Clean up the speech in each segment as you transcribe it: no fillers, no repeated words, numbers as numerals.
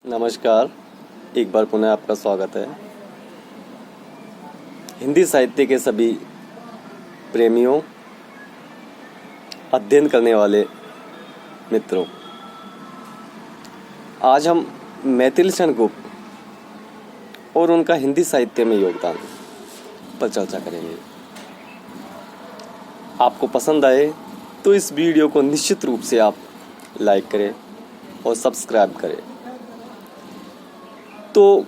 नमस्कार, एक बार पुनः आपका स्वागत है। हिंदी साहित्य के सभी प्रेमियों, अध्ययन करने वाले मित्रों, आज हम मैथिली शरण गुप्त और उनका हिंदी साहित्य में योगदान पर चर्चा करेंगे। आपको पसंद आए तो इस वीडियो को निश्चित रूप से आप लाइक करें और सब्सक्राइब करें। तो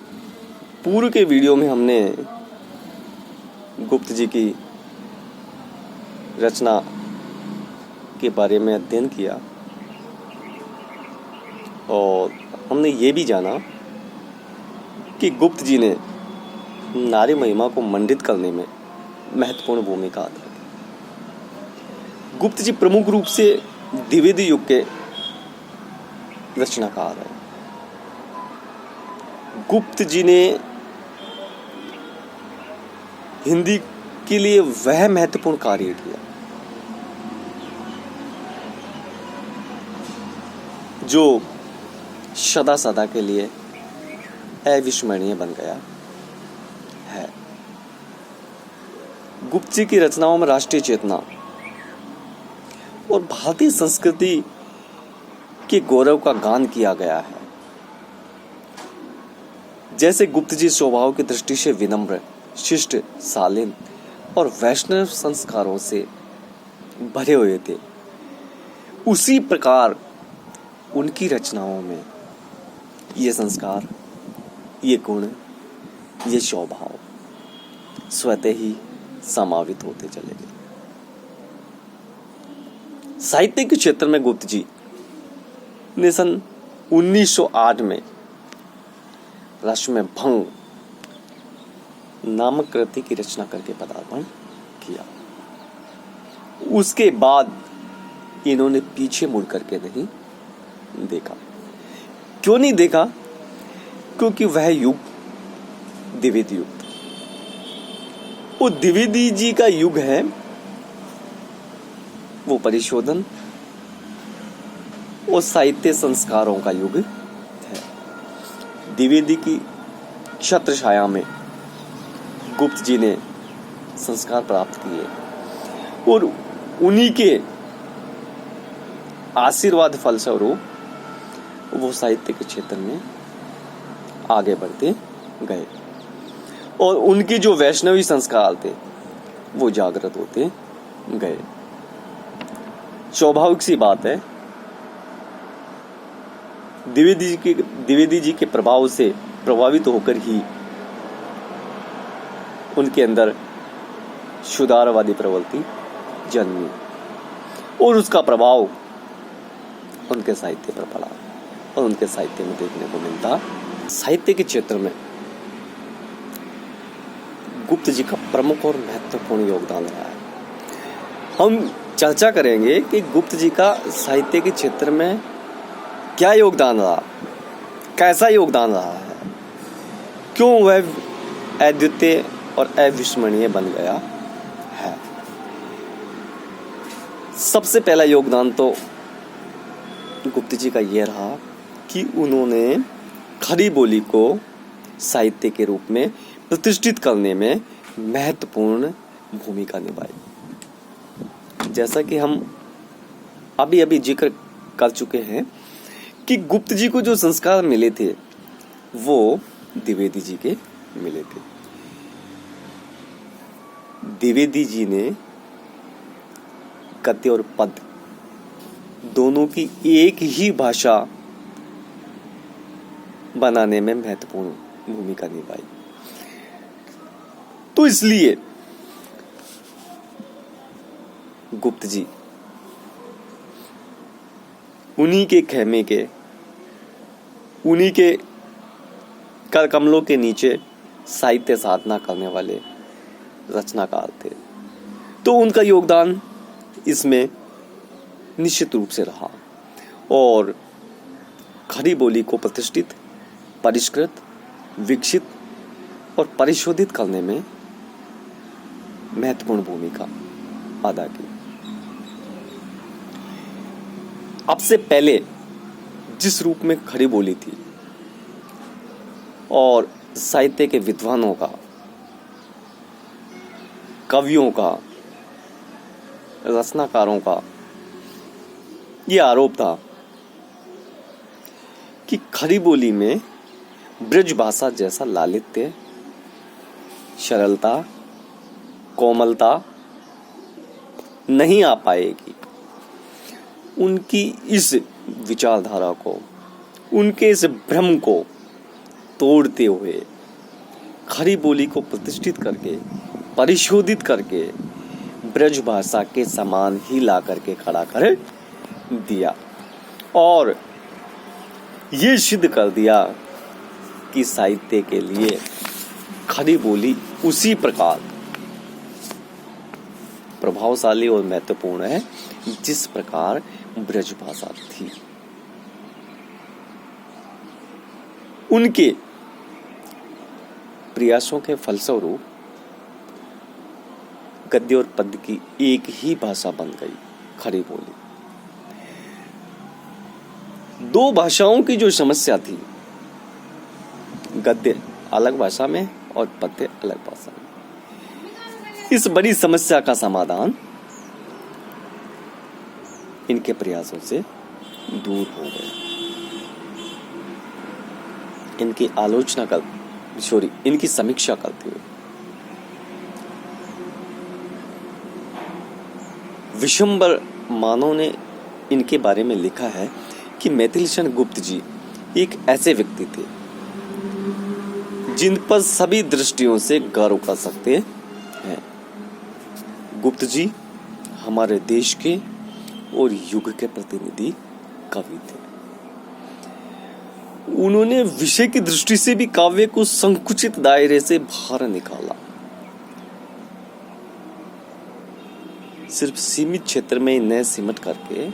पूर्व के वीडियो में हमने गुप्त जी की रचना के बारे में अध्ययन किया और हमने ये भी जाना कि गुप्त जी ने नारी महिमा को मंडित करने में महत्वपूर्ण भूमिका अदा की। गुप्त जी प्रमुख रूप से द्विवेदी युग के रचनाकार हैं। गुप्त जी ने हिंदी के लिए वह महत्वपूर्ण कार्य किया जो सदा सदा के लिए अविस्मरणीय बन गया है। गुप्त जी की रचनाओं में राष्ट्रीय चेतना और भारतीय संस्कृति के गौरव का गान किया गया है। जैसे गुप्त जी स्वभाव की दृष्टि से विनम्र, शिष्ट, शालीन और वैष्णव संस्कारों से भरे हुए थे, उसी प्रकार उनकी रचनाओं में ये संस्कार, ये गुण, ये स्वभाव स्वतः ही समावित होते चले गए। साहित्य के क्षेत्र में गुप्त जी ने सन 1908 में रश्मि भंग नामक कृति की रचना करके पदार्पण किया। उसके बाद इन्होंने पीछे मुड़ करके नहीं देखा। क्यों नहीं देखा? क्योंकि वह युग द्विवेदी युग था। वो द्विवेदी जी का युग है, वो परिशोधन और साहित्य संस्कारों का युग है। द्विवेदी की छत्र छाया में गुप्त जी ने संस्कार प्राप्त किए और उन्हीं के आशीर्वाद फलस्वरूप वो साहित्य के क्षेत्र में आगे बढ़ते गए और उनके जो वैष्णवी संस्कार थे वो जागृत होते गए। स्वाभाविक सी बात है, द्विवेदी जी के प्रभाव से प्रभावित होकर ही उनके अंदर सुधारवादी प्रवृत्ति जन्मी और उसका प्रभाव उनके साहित्य पर पड़ा और उनके साहित्य में देखने को मिलता। साहित्य के क्षेत्र में गुप्त जी का प्रमुख और महत्वपूर्ण योगदान रहा है। हम चर्चा करेंगे कि गुप्त जी का साहित्य के क्षेत्र में क्या योगदान रहा, कैसा योगदान रहा है, क्यों वह अद्वितीय और अविस्मरणीय बन गया है। सबसे पहला योगदान तो गुप्त जी का यह रहा कि उन्होंने खड़ी बोली को साहित्य के रूप में प्रतिष्ठित करने में महत्वपूर्ण भूमिका निभाई। जैसा कि हम अभी अभी जिक्र कर चुके हैं कि गुप्त जी को जो संस्कार मिले थे वो द्विवेदी जी के मिले थे। द्विवेदी जी ने गद्य और पद दोनों की एक ही भाषा बनाने में महत्वपूर्ण भूमिका निभाई। तो इसलिए गुप्त जी उन्हीं के खेमे के, उन्हीं के कर कमलों के नीचे साहित्य साधना करने वाले रचनाकार थे। तो उनका योगदान इसमें निश्चित रूप से रहा और खड़ी बोली को प्रतिष्ठित, परिष्कृत, विकसित और परिशोधित करने में महत्वपूर्ण भूमिका अदा की। अब से पहले जिस रूप में खड़ी बोली थी और साहित्य के विद्वानों का, कवियों का, रचनाकारों का ये आरोप था कि खड़ी बोली में ब्रज भाषा जैसा लालित्य, सरलता, कोमलता नहीं आ पाएगी। उनकी इस विचारधारा को, उनके इस भ्रम को तोड़ते हुए खड़ी बोली को प्रतिष्ठित करके, परिशोधित करके ब्रज भाषा के समान ही ला करके खड़ा कर दिया और ये सिद्ध कर दिया कि साहित्य के लिए खड़ी बोली उसी प्रकार प्रभावशाली और महत्वपूर्ण है जिस प्रकार ब्रज भाषा थी। उनके प्रयासों के फलस्वरूप गद्य और पद्य की एक ही भाषा बन गई, खड़ी बोली। दो भाषाओं की जो समस्या थी, गद्य अलग भाषा में और पद्य अलग भाषा में, इस बड़ी समस्या का समाधान इनके प्रयासों से दूर हो गया। इनकी आलोचना कर इनकी समीक्षा करते हुए विशंबर मानव ने इनके बारे में लिखा है कि मैथिलीशरण गुप्त जी एक ऐसे व्यक्ति थे जिन पर सभी दृष्टियों से गर्व कर सकते हैं। गुप्त जी हमारे देश के और युग के प्रतिनिधि कवि थे। उन्होंने विषय की दृष्टि से भी काव्य को संकुचित दायरे से बाहर निकाला। सिर्फ सीमित क्षेत्र में न सिमट करके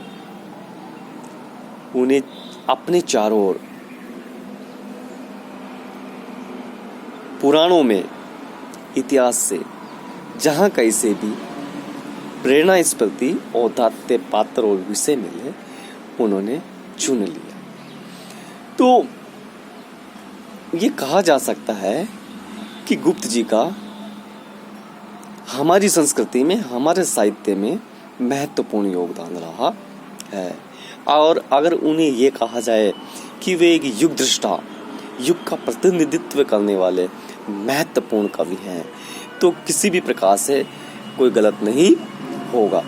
उन्हें अपने चारों ओर पुराणों में, इतिहास से जहां कहीं से भी प्रेरणा स्फूर्ति और दात्य पात्र और विषय मिले उन्होंने चुन लिया। तो ये कहा जा सकता है कि गुप्त जी का हमारी संस्कृति में, हमारे साहित्य में महत्वपूर्ण योगदान रहा है। और अगर उन्हें ये कहा जाए कि वे एक युग दृष्टा, युग का प्रतिनिधित्व करने वाले महत्वपूर्ण कवि हैं, तो किसी भी प्रकार से कोई गलत नहीं होगा।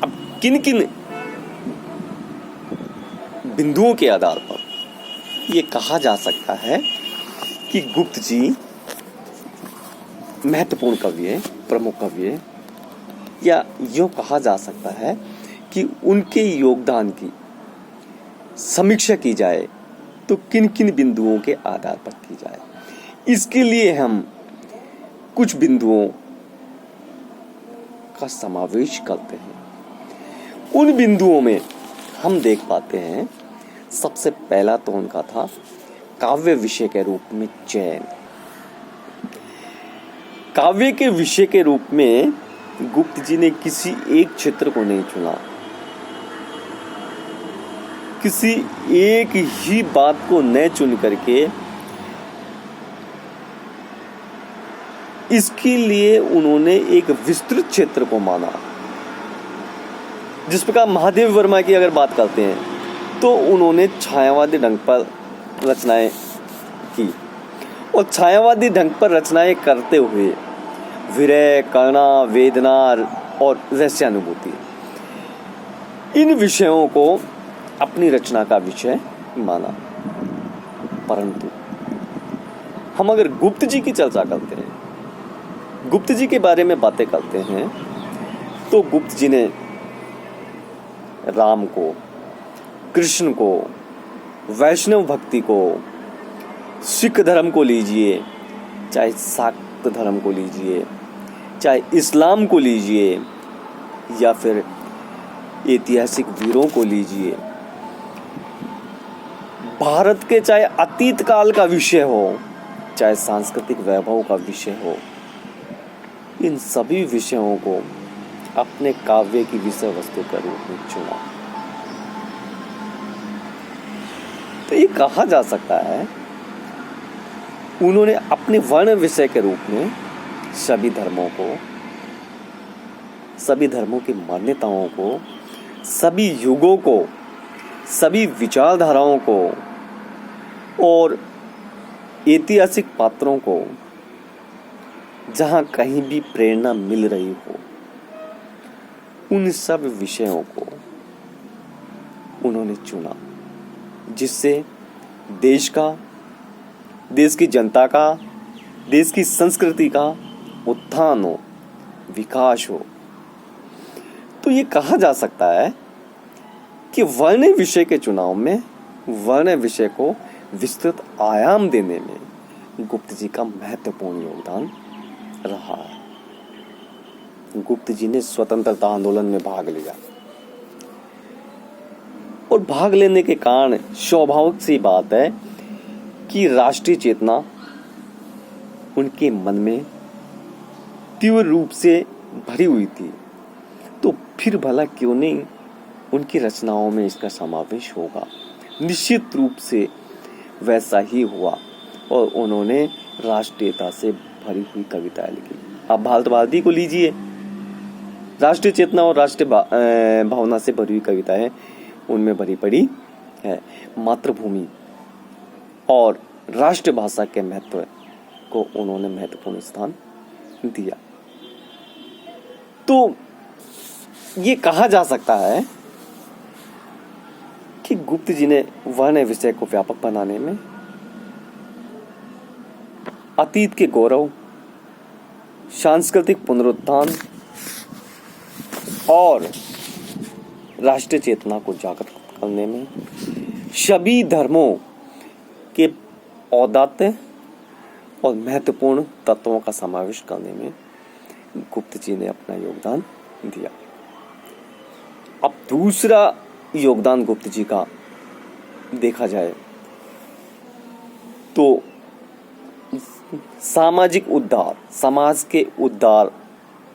अब किन किन बिंदुओं के आधार पर ये कहा जा सकता है कि गुप्त जी महत्वपूर्ण कवि है, प्रमुख कवि है, या यूं कहा जा सकता है कि उनके योगदान की समीक्षा की जाए तो किन किन बिंदुओं के आधार पर की जाए। इसके लिए हम कुछ बिंदुओं का समावेश करते हैं। उन बिंदुओं में हम देख पाते हैं, सबसे पहला तो उनका था काव्य विषय के रूप में चयन। काव्य के विषय के रूप में गुप्त जी ने किसी एक क्षेत्र को नहीं चुना, किसी एक ही बात को न चुन करके इसके लिए उन्होंने एक विस्तृत क्षेत्र को माना। जिस प्रकार महादेव वर्मा की अगर बात करते हैं तो उन्होंने छायावादी ढंग पर रचनाएं की, और छायावादी ढंग पर रचनाएं करते हुए विरह, करुणा, वेदना और रहस्यानुभूति, इन विषयों को अपनी रचना का विषय माना। परंतु हम अगर गुप्त जी की चर्चा करते हैं, गुप्त जी के बारे में बातें करते हैं, तो गुप्त जी ने राम को, कृष्ण को, वैष्णव भक्ति को, सिख धर्म को लीजिए, चाहे शाक्त धर्म को लीजिए, चाहे इस्लाम को लीजिए, या फिर ऐतिहासिक वीरों को लीजिए, भारत के चाहे अतीत काल का विषय हो, चाहे सांस्कृतिक वैभव का विषय हो, इन सभी विषयों को अपने काव्य की विषय वस्तु के रूप में चुना। तो ये कहा जा सकता है उन्होंने अपने वर्ण विषय के रूप में सभी धर्मों की मान्यताओं को, सभी युगों को, सभी विचारधाराओं को और ऐतिहासिक पात्रों को जहाँ कहीं भी प्रेरणा मिल रही हो, उन सब विषयों को उन्होंने चुना, जिससे देश की जनता का, देश की संस्कृति का उत्थान हो, विकास हो। तो ये कहा जा सकता है कि वर्ण विषय के चुनाव में, वर्ण विषय को विस्तृत आयाम देने में गुप्त जी का महत्वपूर्ण योगदान रहा है। गुप्त जी ने स्वतंत्रता आंदोलन में भाग लिया और भाग लेने के कारण स्वाभाविक सी बात है कि राष्ट्रीय चेतना उनके मन में तीव्र रूप से भरी हुई थी। तो फिर भला क्यों नहीं उनकी रचनाओं में इसका समावेश होगा। निश्चित रूप से वैसा ही हुआ और उन्होंने राष्ट्रीयता से भरी हुई कविताएं लिखी। आप भारतवादी को लीजिए, राष्ट्रीय चेतना और राष्ट्रीय भावना से भरी हुई कविताएं उनमें भरी पड़ी है। मातृभूमि और राष्ट्रभाषा के महत्व को उन्होंने महत्वपूर्ण स्थान दिया। तो ये कहा जा सकता है कि गुप्त जी ने वर्ण विषय को व्यापक बनाने में अतीत के गौरव, सांस्कृतिक पुनरुत्थान और राष्ट्रीय चेतना को जागृत करने में, सभी धर्मों के औदात्य और महत्वपूर्ण तत्वों का समावेश करने में गुप्त जी ने अपना योगदान दिया। अब दूसरा योगदान गुप्त जी का देखा जाए तो सामाजिक उद्धार, समाज के उद्धार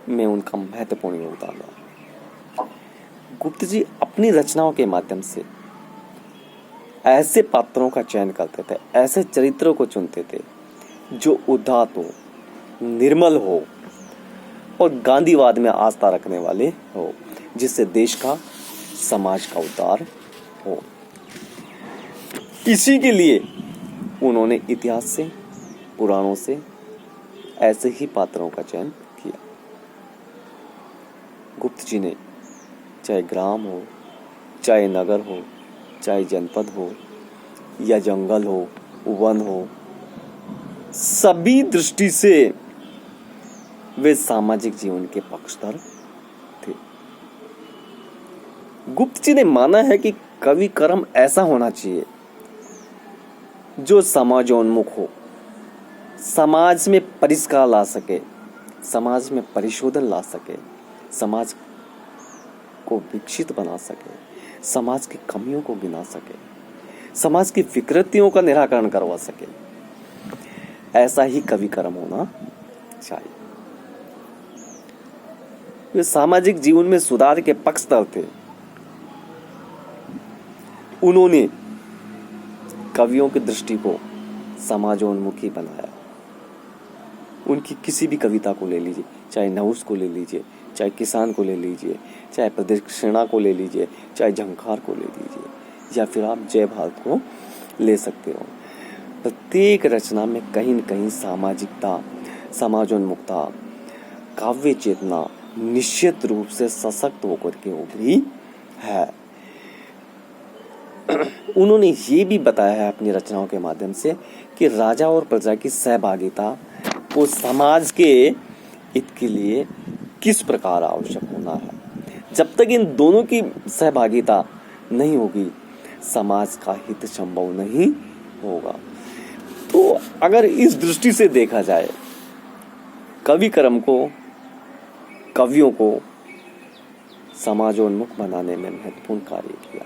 में उनका महत्वपूर्ण योगदान रहा। गुप्त जी अपनी रचनाओं के माध्यम से ऐसे पात्रों का चयन करते थे, ऐसे चरित्रों को चुनते थे जो उदात्त हो, निर्मल हो और गांधीवाद में आस्था रखने वाले हो, जिससे देश का, समाज का उद्धार हो। इसी के लिए उन्होंने इतिहास से, पुराणों से ऐसे ही पात्रों का चयन किया। गुप्त जी ने चाहे ग्राम हो, चाहे नगर हो, चाहे जनपद हो या जंगल हो, वन हो, सभी दृष्टि से वे सामाजिक जीवन के पक्षधर थे। गुप्त जी ने माना है कि कवि कर्म ऐसा होना चाहिए जो समाजोन्मुख हो, समाज में परिष्कार ला सके, समाज में परिशोधन ला सके, समाज को विकसित बना सके, समाज की कमियों को गिना सके, समाज की विकृतियों का निराकरण करवा सके। ऐसा ही कवि कर्म होना चाहिए। वे सामाजिक जीवन में सुधार के पक्षधर थे। उन्होंने कवियों की दृष्टि को समाजोन्मुखी बनाया। उनकी किसी भी कविता को ले लीजिए, चाहे नहुस को ले लीजिए, चाहे किसान को ले लीजिए, चाहे प्रदक्षिणा को ले लीजिए, चाहे झंकार को ले लीजिए, या फिर आप जय भारत को ले सकते हो। प्रत्येक रचना में कहीं न कहीं सामाजिकता, समाजोन्मुखता, काव्य चेतना निश्चित रूप से सशक्त होकर के उभरी है। उन्होंने ये भी बताया है अपनी रचनाओं के माध्यम से कि राजा और प्रजा की सहभागिता को समाज के हित के लिए किस प्रकार आवश्यक होना है। जब तक इन दोनों की सहभागिता नहीं होगी, समाज का हित संभव नहीं होगा। तो अगर इस दृष्टि से देखा जाए, कवि कर्म को, कवियों को समाजोन्मुख बनाने में महत्वपूर्ण कार्य किया,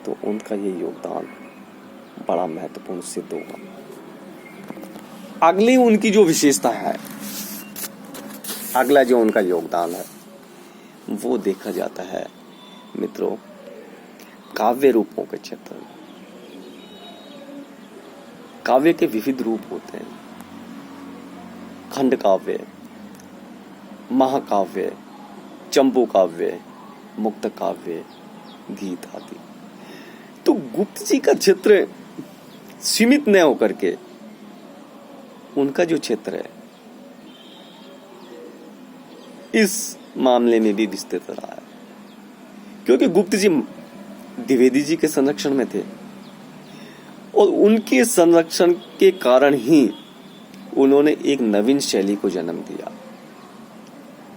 तो उनका ये योगदान बड़ा महत्वपूर्ण सिद्ध होगा। अगली उनकी जो विशेषता है, अगला जो उनका योगदान है, वो देखा जाता है मित्रों काव्य रूपों के क्षेत्र में। काव्य के विविध रूप होते हैं, खंड काव्य, महाकाव्य, चंपू काव्य, मुक्त काव्य, गीत आदि। तो गुप्त जी का क्षेत्र सीमित न होकर के उनका जो क्षेत्र है इस मामले में भी विस्तृत रहा है, क्योंकि गुप्त जी द्विवेदी जी के संरक्षण में थे और उनके संरक्षण के कारण ही उन्होंने एक नवीन शैली को जन्म दिया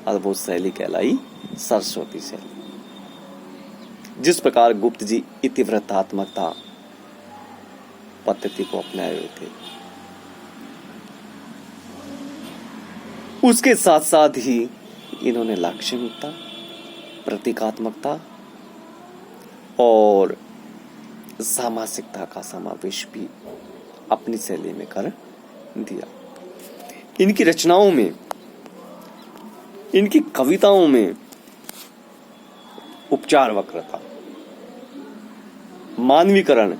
और वो शैली कहलाई सरस्वती शैली। जिस प्रकार गुप्त जी इतिवृत्तात्मकता पद्धति को अपनाए हुए थे, उसके साथ साथ ही इन्होंने लाक्षणिकता, प्रतीकात्मकता और सामासिकता का समावेश भी अपनी शैली में कर दिया। इनकी रचनाओं में, इनकी कविताओं में उपचार वक्रता, मानवीकरण,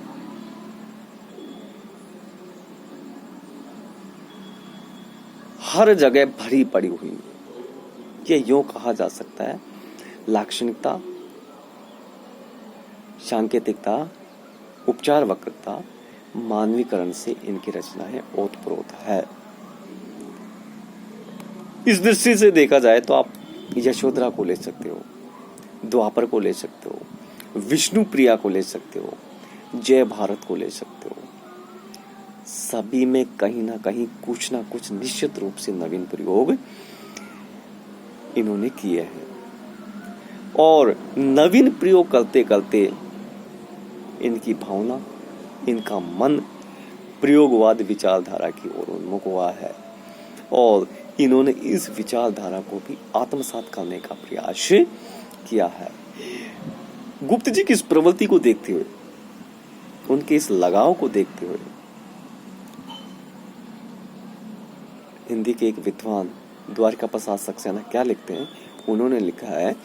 हर जगह भरी पड़ी हुई है। यह यूं कहा जा सकता है, लाक्षणिकता, सांकेतिकता, उपचार वक्रता, मानवीकरण से इनकी रचनाएं ओतप्रोत है। इस दृष्टि से देखा जाए तो आप यशोधरा को ले सकते हो, द्वापर को ले सकते हो, विष्णु प्रिया को ले सकते हो, जय भारत को ले सकते हो। सभी में कहीं ना कहीं कुछ ना कुछ निश्चित रूप से नवीन प्रयोग इन्होंने किए हैं और नवीन प्रयोग करते करते इनकी भावना, इनका मन प्रयोगवाद विचारधारा की ओर उन्मुख हुआ है और इन्होंने इस विचारधारा को भी आत्मसात करने का प्रयास किया है। गुप्त जी की इस प्रवृत्ति को देखते हुए, उनके इस लगाव को देखते हुए, हिंदी के एक विद्वान द्वारका प्रसाद सक्सेना क्या लिखते हैं? उन्होंने लिखा है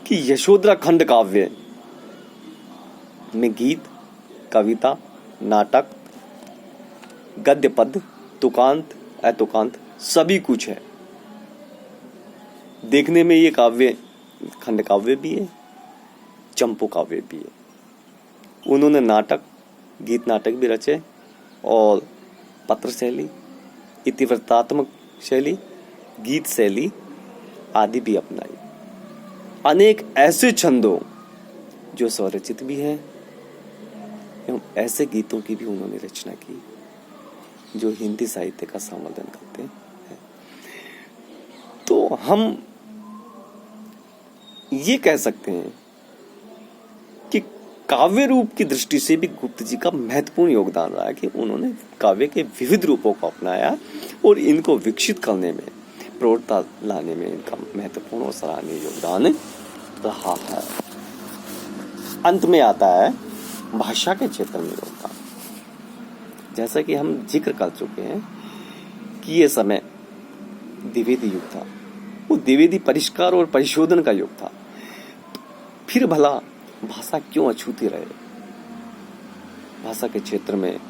कि यशोधरा खंड काव्य में गीत, कविता, नाटक, गद्य पद, तुकांत, अतुकांत सभी कुछ है। देखने में ये काव्य खंड काव्य भी है, चंपू काव्य भी है। उन्होंने नाटक, गीत नाटक भी रचे और पत्र शैली, इतिवृत्तात्मक शैली, गीत शैली आदि भी अपनाई। अनेक ऐसे छंदों जो स्वरचित भी हैं एवं ऐसे गीतों की भी उन्होंने रचना की जो हिंदी साहित्य का संवर्धन करते हैं। तो हम ये कह सकते हैं कि काव्य रूप की दृष्टि से भी गुप्त जी का महत्वपूर्ण योगदान रहा है कि उन्होंने काव्य के विविध रूपों को अपनाया और इनको विकसित करने में, प्रौढ़ता लाने में इनका महत्वपूर्ण और सराहनीय योगदान रहा है। अंत में आता है भाषा के क्षेत्र में योगदान। जैसा कि हम जिक्र कर चुके हैं कि ये समय द्विवेदी युग था, वो द्विवेदी परिष्कार और परिशोधन का युग था। फिर भला भाषा क्यों अछूती रहे? भाषा के क्षेत्र में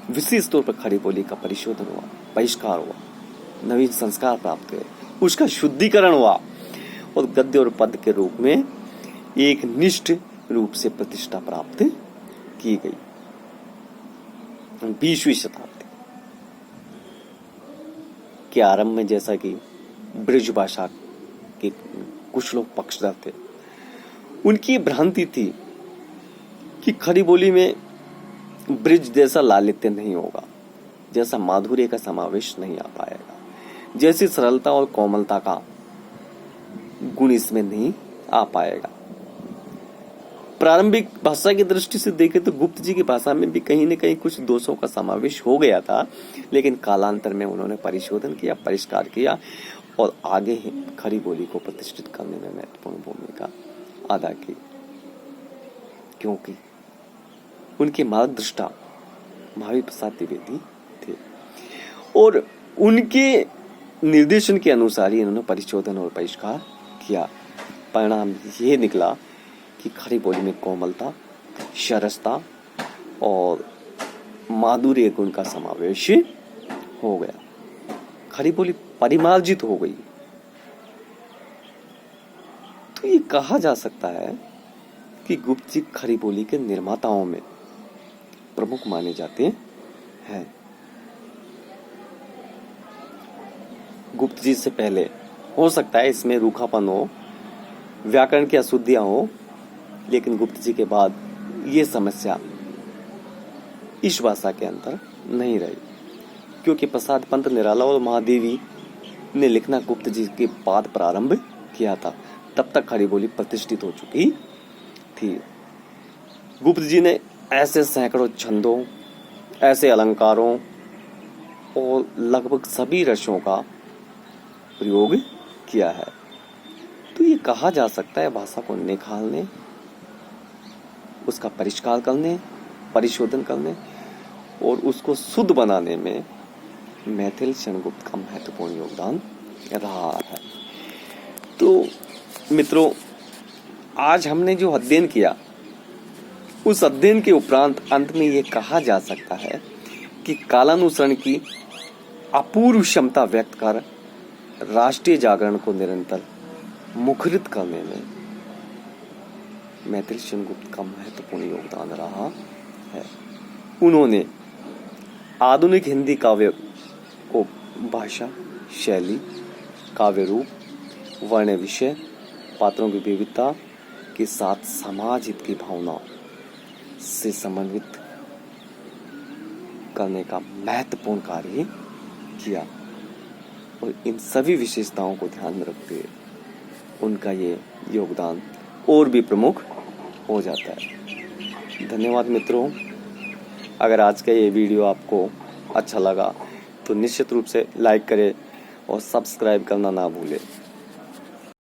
विशेष तौर पर खड़ी बोली का परिशोधन हुआ, बहिष्कार हुआ, नवीन संस्कार प्राप्त हुए, उसका शुद्धिकरण हुआ और गद्य और पद के रूप में एक निष्ठ रूप से प्रतिष्ठा प्राप्त की गई। 20वीं शताब्दी के आरंभ में जैसा कि ब्रज भाषा के कुछ लोग पक्षधर थे, उनकी भ्रांति थी कि खड़ी बोली में ब्रज जैसा लालित्य नहीं होगा, जैसा माधुर्य का समावेश नहीं आ पाएगा, जैसी सरलता और कोमलता का गुण इसमें नहीं आ पाएगा। प्रारंभिक भाषा की दृष्टि से देखें तो गुप्त जी की भाषा में भी कहीं न कहीं कुछ दोषों का समावेश हो गया था, लेकिन कालांतर में उन्होंने परिशोधन किया, परिष्कार किया और आगे ही खड़ी बोली को प्रतिष्ठित करने में महत्वपूर्ण भूमिका अदा की, क्योंकि उनके मार्गदृष्टा महावीर प्रसाद द्विवेदी थे और उनके निर्देशन के अनुसार ही इन्होंने परिशोधन और परिष्कार किया। परिणाम ये निकला कि खड़ी बोली में कोमलता, सरसता और माधुर्य गुण का समावेश हो गया। खरी बोली परिमार्जित हो गई। तो ये कहा जा सकता है कि गुप्त जी खरी बोली के निर्माताओं में प्रमुख माने जाते हैं। गुप्त जी से पहले हो सकता है इसमें रूखापन हो, व्याकरण की अशुद्धियां हो, लेकिन गुप्त जी के बाद ये समस्या इस भाषा के अंदर नहीं रही, क्योंकि प्रसाद पंत निराला और महादेवी ने लिखना गुप्त जी के बाद प्रारंभ किया था। तब तक खड़ी बोली प्रतिष्ठित हो चुकी थी। गुप्त जी ने ऐसे सैकड़ों छंदों, ऐसे अलंकारों और लगभग सभी रसों का प्रयोग किया है। तो ये कहा जा सकता है भाषा को निखारने, उसका परिष्कार करने, परिशोधन करने और उसको शुद्ध बनाने में मैथिल शरण गुप्त का महत्वपूर्ण योगदान रहा है। तो मित्रों, आज हमने जो अध्ययन किया, उस अध्ययन के उपरांत अंत में ये कहा जा सकता है कि कालानुसरण की अपूर्व क्षमता व्यक्त कर राष्ट्रीय जागरण को निरंतर मुखरित करने में मैथिल शरण गुप्त का महत्वपूर्ण योगदान रहा है। उन्होंने आधुनिक हिंदी काव्य को भाषा, शैली, काव्य रूप, वर्ण विषय, पात्रों की विविधता के साथ समाज हित की भावना से समन्वित करने का महत्वपूर्ण कार्य किया और इन सभी विशेषताओं को ध्यान में रखते हुए उनका ये योगदान और भी प्रमुख हो जाता है। धन्यवाद मित्रों। अगर आज का ये वीडियो आपको अच्छा लगा तो निश्चित रूप से लाइक करें और सब्सक्राइब करना ना भूलें।